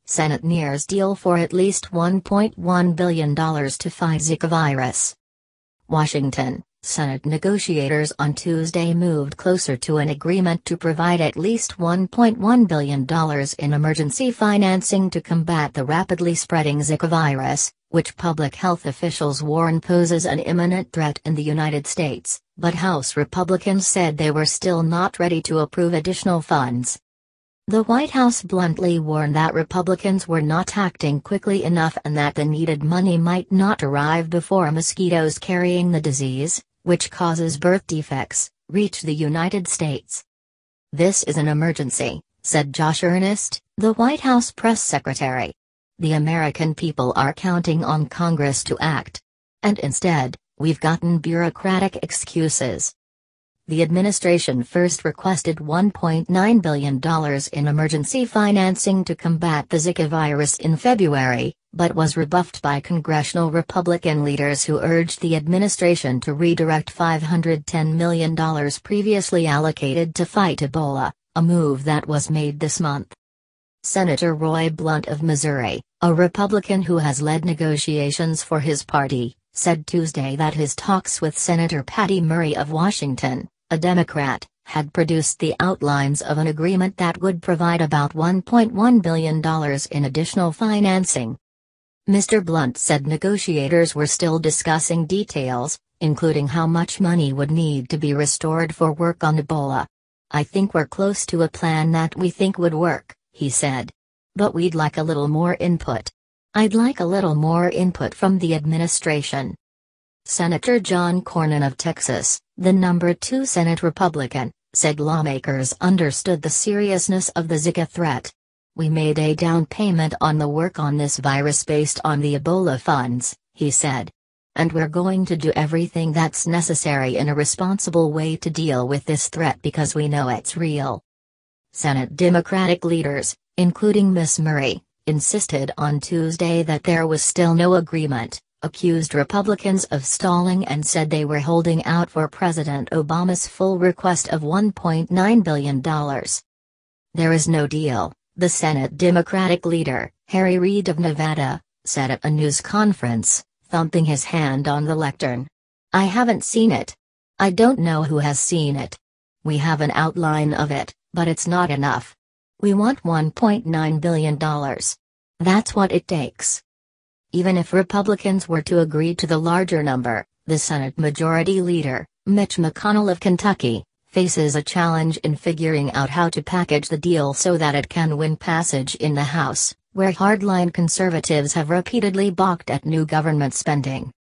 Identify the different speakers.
Speaker 1: Senate nears deal for at least $1.1 billion to fight Zika virus. Washington, Senate negotiators on Tuesday moved closer to an agreement to provide at least $1.1 billion in emergency financing to combat the rapidly spreading Zika virus, which public health officials warn poses an imminent threat in the United States, but House Republicans said they were still not ready to approve additional funds. The White House bluntly warned that Republicans were not acting quickly enough and that the needed money might not arrive before mosquitoes carrying the disease, which causes birth defects, reach the United States. "This is an emergency," said Josh Earnest, the White House press secretary. "The American people are counting on Congress to act. And instead, we've gotten bureaucratic excuses." The administration first requested $1.9 billion in emergency financing to combat the Zika virus in February, but was rebuffed by congressional Republican leaders who urged the administration to redirect $510 million previously allocated to fight Ebola, a move that was made this month. Senator Roy Blunt of Missouri, a Republican who has led negotiations for his party, said Tuesday that his talks with Senator Patty Murray of Washington, a Democrat, had produced the outlines of an agreement that would provide about $1.1 billion in additional financing. Mr. Blunt said negotiators were still discussing details, including how much money would need to be restored for work on Ebola. "I think we're close to a plan that we think would work," he said. "But we'd like a little more input. I'd like a little more input from the administration." Senator John Cornyn of Texas, the number 2 Senate Republican, said lawmakers understood the seriousness of the Zika threat. "We made a down payment on the work on this virus based on the Ebola funds," he said. "And we're going to do everything that's necessary in a responsible way to deal with this threat because we know it's real." Senate Democratic leaders, including Ms. Murray, insisted on Tuesday that there was still no agreement, accused Republicans of stalling and said they were holding out for President Obama's full request of $1.9 billion. "There is no deal," the Senate Democratic leader, Harry Reid of Nevada, said at a news conference, thumping his hand on the lectern. "I haven't seen it. I don't know who has seen it. We have an outline of it, but it's not enough. We want $1.9 billion. That's what it takes." Even if Republicans were to agree to the larger number, the Senate Majority Leader, Mitch McConnell of Kentucky, faces a challenge in figuring out how to package the deal so that it can win passage in the House, where hardline conservatives have repeatedly balked at new government spending.